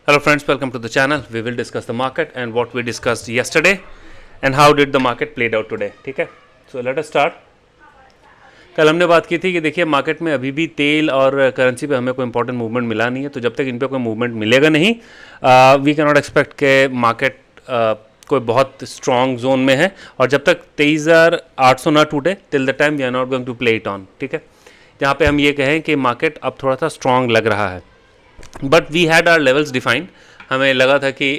Hello friends, welcome to the channel. We will discuss the market and what we discussed yesterday and how did the market played out today. ठीक है, so let us start. कल हमने बात की थी कि देखिए market में अभी भी तेल और करेंसी पे हमें कोई इंपॉर्टेंट मूवमेंट मिला नहीं है, तो जब तक इन पे कोई मूवमेंट मिलेगा नहीं वी कैन नॉट एक्सपेक्ट के मार्केट कोई बहुत स्ट्रॉन्ग जोन में है, और जब तक 23,800 ना टूटे till the time we are not going to play it on. ठीक है, जहाँ पे हम ये कहें कि मार्केट अब थोड़ा सा स्ट्रॉन्ग लग रहा है, but we had our levels defined. हमें लगा था कि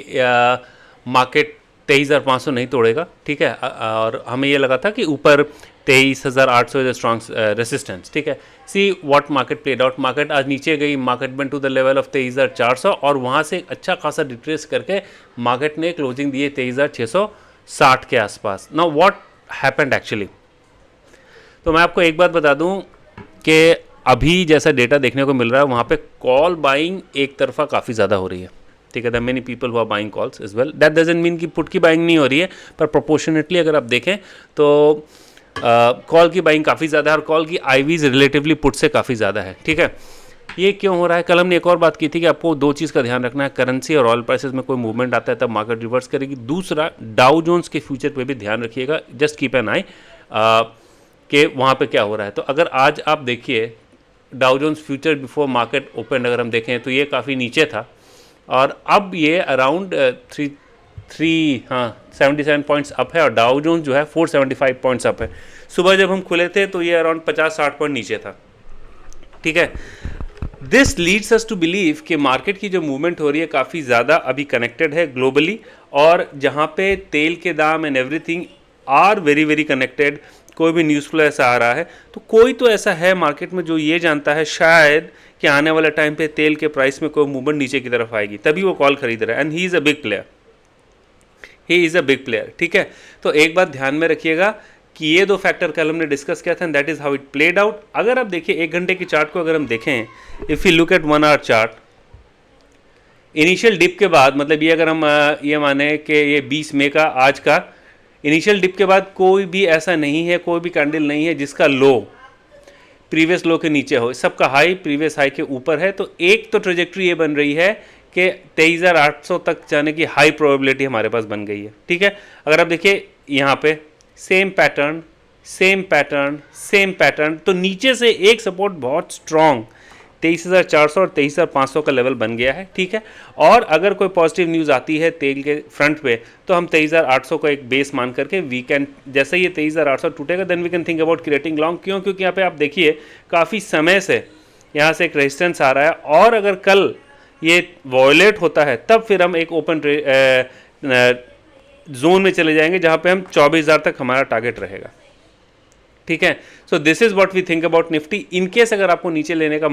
मार्केट 23,500 नहीं तोड़ेगा, ठीक है, और हमें ये लगा था कि ऊपर 23,800 इज स्ट्रॉन्ग रेसिस्टेंस. ठीक है, see what market played out. Market आज नीचे गई, market went to the level of 23,400 और वहाँ से अच्छा खासा डिट्रेस करके मार्केट ने क्लोजिंग दी है 23,660 के आसपास. नाउ व्हाट हैपेंड एक्चुअली, तो मैं आपको एक बात बता दूं कि अभी जैसा डेटा देखने को मिल रहा है वहाँ पे कॉल बाइंग एक तरफा काफ़ी ज़्यादा हो रही है. ठीक है, the many people who are buying calls as well. That doesn't mean कि पुट की बाइंग नहीं हो रही है, पर प्रोपोर्शनेटली अगर आप देखें तो कॉल की बाइंग काफ़ी ज़्यादा है और कॉल की आईवीज रिलेटिवली पुट से काफ़ी ज़्यादा है. ठीक है, ये क्यों हो रहा है? कल हमने एक और बात की थी कि आपको दो चीज़ का ध्यान रखना है. करेंसी और ऑयल प्राइसेस में कोई मूवमेंट आता है तब मार्केट रिवर्स करेगी. दूसरा, डाउ जोन्स के फ्यूचर पे भी ध्यान रखिएगा. जस्ट कीप एन आई कि वहाँ पे क्या हो रहा है. तो अगर आज आप देखिए Dow Jones future before market open अगर हम देखें तो ये काफ़ी नीचे था और अब ये अराउंड 77 पॉइंट्स अप है और डाउ जोन्स जो है 475 पॉइंट्स अप है. सुबह जब हम खुले थे तो ये अराउंड 50-60 पॉइंट नीचे था. ठीक है, this leads us to believe कि मार्केट की जो मूवमेंट हो रही है काफ़ी ज़्यादा अभी कनेक्टेड है ग्लोबली, और जहाँ पे तेल के दाम and everything are very very connected. कोई भी न्यूज़ फ्लो ऐसा आ रहा है तो कोई तो ऐसा है मार्केट में जो ये जानता है शायद कि आने वाले टाइम पे तेल के प्राइस में कोई मूवमेंट नीचे की तरफ आएगी, तभी वो कॉल खरीद रहा है. And he is a big player, he is a big player. ठीक है, तो एक बात ध्यान में रखिएगा कि ये दो फैक्टर कल हमने डिस्कस किया था and that is how it played out. अगर आप देखिए एक घंटे की चार्ट को अगर हम देखें, if you look at 1 hour chart, initial dip के बाद, मतलब ये अगर हम ये माने कि ये 20 मई का आज का इनिशियल डिप के बाद कोई भी ऐसा नहीं है, कोई भी कैंडल नहीं है जिसका लो प्रीवियस लो के नीचे हो. सबका हाई प्रीवियस हाई के ऊपर है. तो एक तो ट्रेजेक्ट्री ये बन रही है कि 23,800 तक जाने की हाई प्रोबेबिलिटी हमारे पास बन गई है. ठीक है, अगर आप देखिए यहाँ पे same pattern same pattern same pattern, तो नीचे से एक सपोर्ट बहुत स्ट्रॉन्ग 23,400 और 23,500 का लेवल बन गया है. ठीक है, और अगर कोई पॉजिटिव न्यूज़ आती है तेल के फ्रंट पे तो हम 23,800 को एक बेस मान करके वी कैन, जैसे ये 23,800 टूटेगा then we can think about creating long. क्यों? क्योंकि यहाँ पे आप देखिए काफ़ी समय से यहाँ से एक रेजिस्टेंस आ रहा है, और अगर कल ये वॉयलेट होता है तब फिर हम एक ओपन जोन में चले जाएंगे जहाँ पे हम 24,000 तक हमारा टारगेट रहेगा. ठीक है, so this is what we think about Nifty. In case अगर आपको नीचे लेने का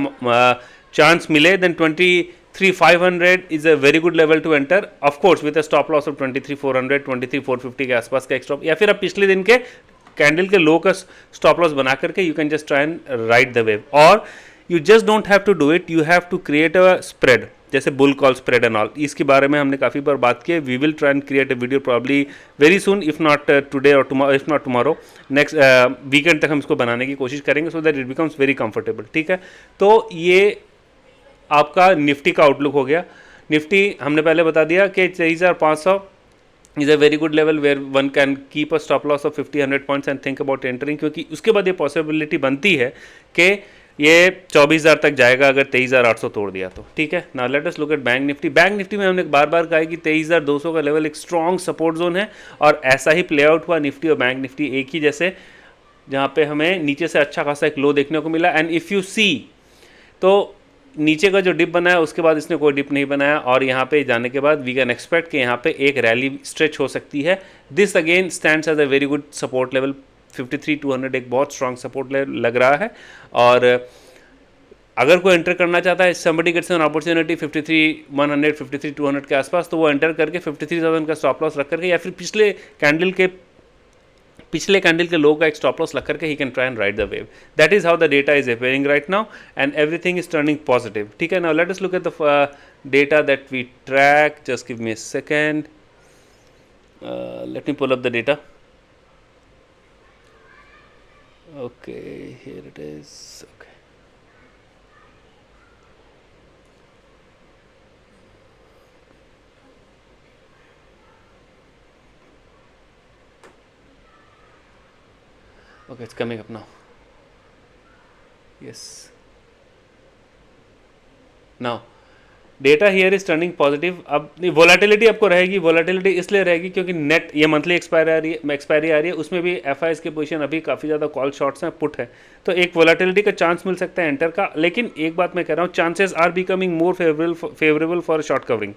चांस मिले then 23,500 is a very good level to enter, of course with a stop loss of 23,400 23,450 के आसपास का एक स्टॉप, या फिर आप पिछले दिन के कैंडल के लो का स्टॉप लॉस बना करके you can just try and ride the wave. और you just don't have to do it, you have to create a spread, जैसे bull call spread and all. इसके बारे में हमने काफ़ी बार बात की है. We will try and create a video probably very soon, if not today और tomorrow, if not tomorrow, next weekend तक हम इसको बनाने की कोशिश करेंगे so that it becomes very comfortable. ठीक है, तो ये आपका निफ्टी का आउटलुक हो गया. निफ्टी हमने पहले बता दिया कि 23,500 is a very good level where one can keep a stop loss of 50-100 points and think about entering, क्योंकि उसके बाद ये पॉसिबिलिटी बनती है कि ये 24,000 तक जाएगा अगर 23,800 तोड़ दिया तो. ठीक है, now let us look at bank Nifty. Bank Nifty में हमने बार बार कहा है कि 23,200 का लेवल एक स्ट्रॉन्ग सपोर्ट जोन है, और ऐसा ही प्ले आउट हुआ. निफ्टी और बैंक निफ्टी एक ही जैसे, जहाँ पे हमें नीचे से अच्छा खासा एक लो देखने को मिला. एंड इफ़ यू सी तो नीचे का जो डिप बनाया उसके बाद इसने कोई डिप नहीं बनाया, और यहाँ पे जाने के बाद वी कैन एक्सपेक्ट कि यहाँ पे एक रैली स्ट्रेच हो सकती है. This again stands as a very good support level. 53,200 एक बहुत स्ट्रॉन्ग सपोर्ट लग रहा है, और अगर कोई एंटर करना चाहता है, समबडी गेट्स एन अपॉर्चुनिटी 53,100 53,200 के आसपास, तो वो एंटर करके 53,000 का स्टॉप लॉस रख करके, या फिर पिछले कैंडल के लो का एक स्टॉप लॉस लग करके he can try and ride the wave. That is how the data is appearing right now and everything is turning positive. ठीक है, now let us look at the data that we track. Just give me a second, let me pull up the data. Okay, here it is. Okay, Okay, it's coming up now. Yes. Now data here is turning positive. अब volatility आपको रहेगी. Volatility इसलिए रहेगी क्योंकि net ये monthly expiry आ रही है. उसमें भी एफ की पोजीशन अभी काफ़ी ज़्यादा कॉल शॉर्ट्स हैं, पुट है, तो एक वोलेटिलिटी का चांस मिल सकता है एंटर का. लेकिन एक बात मैं कह रहा हूँ, chances are becoming more favourable for short covering.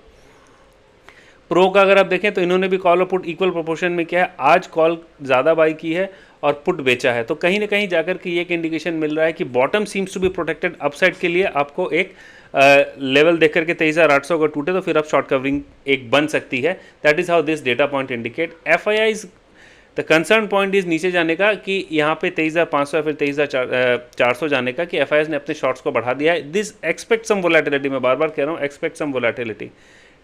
Pro का अगर आप देखें तो इन्होंने भी कॉल और पुट इक्वल प्रोपोर्शन में किया है. आज कॉल ज़्यादा बाई की है और पुट बेचा है, तो कहीं ना कहीं जाकर के ये एक इंडिकेशन मिल रहा है कि bottom seems to be protected. Upside के लिए आपको एक लेवल देख करके 23,800 अगर टूटे तो फिर आप शॉर्ट कवरिंग एक बन सकती है. That is how this data point indicate. FIIs the concern point is नीचे जाने का, कि यहाँ पे 23,500 या फिर 23,400 जाने का, कि FIIs ने अपने शॉर्ट्स को बढ़ा दिया है. This expect some volatility. मैं बार बार कह रहा हूँ, expect some volatility.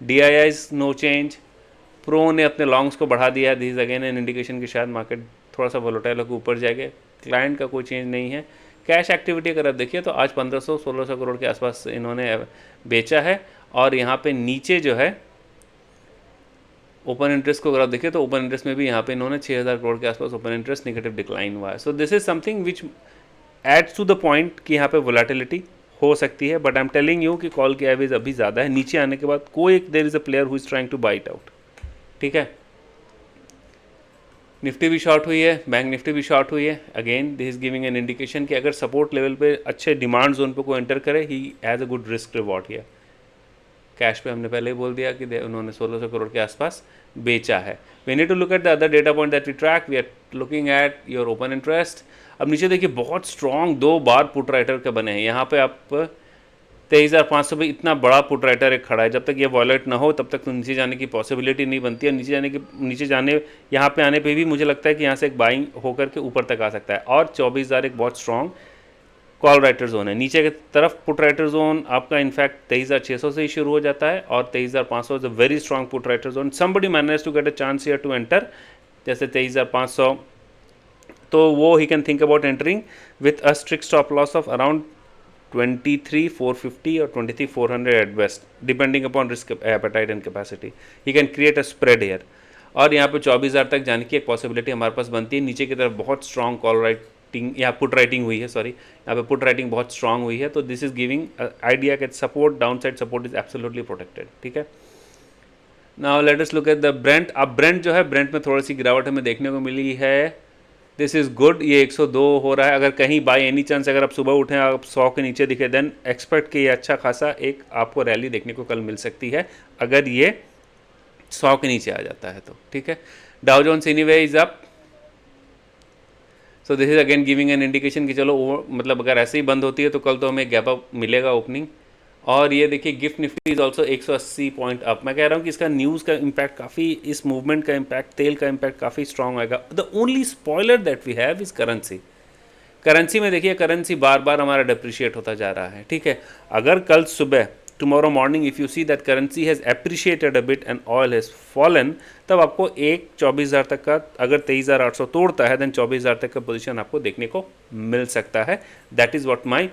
DIIs no change. Pro ने अपने लॉन्ग्स को बढ़ा दिया. This is again an indication कि शायद मार्केट थोड़ा सा वोलेटाइल होकर ऊपर जाएगा. क्लाइंट का कोई चेंज नहीं है. कैश एक्टिविटी अगर आप देखिए तो आज 1500-1600 करोड़ के आसपास इन्होंने बेचा है. और यहाँ पे नीचे जो है ओपन इंटरेस्ट को अगर आप देखिए तो ओपन इंटरेस्ट में भी यहाँ पे इन्होंने 6000 करोड़ के आसपास ओपन इंटरेस्ट नेगेटिव डिक्लाइन हुआ है. So this is something which adds to the point कि यहाँ पे वोलेटिलिटी हो सकती है. But I am telling you कि कॉल की एवरेज अभी ज़्यादा है. नीचे आने के बाद कोई there is a player who is trying to buy it out. ठीक है. निफ्टी भी शॉर्ट हुई है, बैंक निफ्टी भी शॉर्ट हुई है. Again this is giving an indication कि अगर सपोर्ट लेवल पे अच्छे डिमांड जोन पे कोई एंटर करे, he has a good risk reward here. Cash पे हमने पहले ही बोल दिया कि उन्होंने 1600 करोड़ के आसपास बेचा है. We need to look at the other data point that we track. We are looking at your open interest. अब नीचे देखिए बहुत स्ट्रॉन्ग 2 बार पुट राइटर के बने हैं. यहाँ पे आप 23,500 पे इतना बड़ा पुट राइटर एक खड़ा है. जब तक ये वॉलेट ना हो तब तक तो नीचे जाने की पॉसिबिलिटी नहीं बनती है. नीचे जाने यहाँ पे आने पे भी मुझे लगता है कि यहाँ से एक बाइंग होकर के ऊपर तक आ सकता है. और 24,000 एक बहुत स्ट्रॉन्ग कॉल राइटर जोन है. नीचे की तरफ पुट राइटर जोन आपका इनफैक्ट 23,600 से ही शुरू हो जाता है और 23,500 is a very strong put writer zone. Somebody manage to get a chance here to enter, जैसे 23,500, तो वो ही can think about entering with a strict stop loss of around 23,450 or 23,400 at best, depending upon risk appetite and capacity. He can create a spread here. और यहाँ पे 24,000 तक जाने की एक पॉसिबिलिटी हमारे पास बनती है. नीचे की तरफ बहुत स्ट्रॉन्ग कॉल राइटिंग या पुट राइटिंग हुई है, सॉरी, यहाँ पे पुट राइटिंग बहुत स्ट्रॉन्ग हुई है. तो दिस इज गिविंग आइडिया कि support, down side support is absolutely protected. ठीक है. Now let us look at the Brent. अब ब्रेंट जो है, ब्रेंट में थोड़ी सी गिरावट हमें देखने को मिली है. This is good. ये 102 हो रहा है. अगर कहीं बाय एनी चांस अगर आप सुबह उठें आप 100 के नीचे दिखे, देन एक्सपेक्ट कि ये अच्छा खासा एक आपको रैली देखने को कल मिल सकती है अगर ये 100 के नीचे आ जाता है तो. ठीक है. Dow Jones anyway is up. So this is again giving an indication कि चलो मतलब अगर ऐसे ही बंद होती है तो कल तो हमें गैप अप मिलेगा ओपनिंग. और ये देखिए gift Nifty is also 180 point up. मैं कह रहा हूँ कि इसका न्यूज़ का इम्पैक्ट काफ़ी, इस मूवमेंट का इम्पैक्ट, तेल का इम्पैक्ट काफ़ी स्ट्रॉन्ग आएगा. The only spoiler that we have is currency. Currency में देखिए करेंसी बार बार हमारा डिप्रिशिएट होता जा रहा है. ठीक है. अगर कल सुबह tomorrow morning if you see that currency has appreciated a bit and oil has fallen, तब आपको एक 24,000 तक का, अगर 23,800 तोड़ता है देन 24,000 तक का पोजीशन आपको देखने को मिल सकता है. That is what my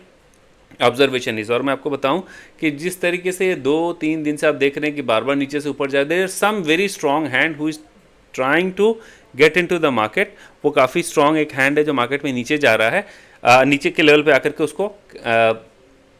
observation is. और मैं आपको बताऊं कि जिस तरीके से 2-3 दिन से आप देख रहे हैं कि बार बार नीचे से ऊपर जा रहे हैं, some very strong hand who is trying to get into the market. वो काफ़ी स्ट्रॉन्ग एक हैंड है जो मार्केट में नीचे जा रहा है, नीचे के लेवल पे आकर के उसको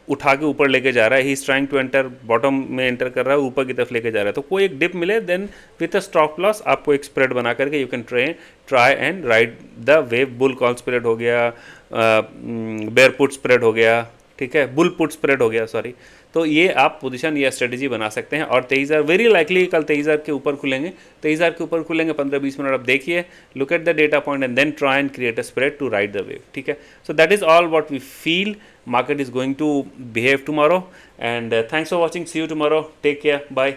उठा के ऊपर लेके जा रहा है. He is trying to enter, bottom में एंटर कर रहा है, ऊपर की तरफ लेके जा रहा है. तो कोई एक डिप मिले then with a stop loss आपको एक स्प्रेड बना करके you can try and ride the wave. Bull call spread हो गया, बेयर पुट स्प्रेड हो गया, ठीक है, बुल पुट स्प्रेड हो गया, सॉरी. तो ये आप पोजीशन या स्ट्रेटजी बना सकते हैं. और 23,000 वेरी लाइकली कल 23,000 के ऊपर खुलेंगे. 23,000 के ऊपर खुलेंगे 15-20 मिनट आप देखिए, look at the data point and then try and create a spread to ride the wave. ठीक है. So that is all what we feel market is going to behave tomorrow, and thanks for watching. See you tomorrow. Take care. Bye.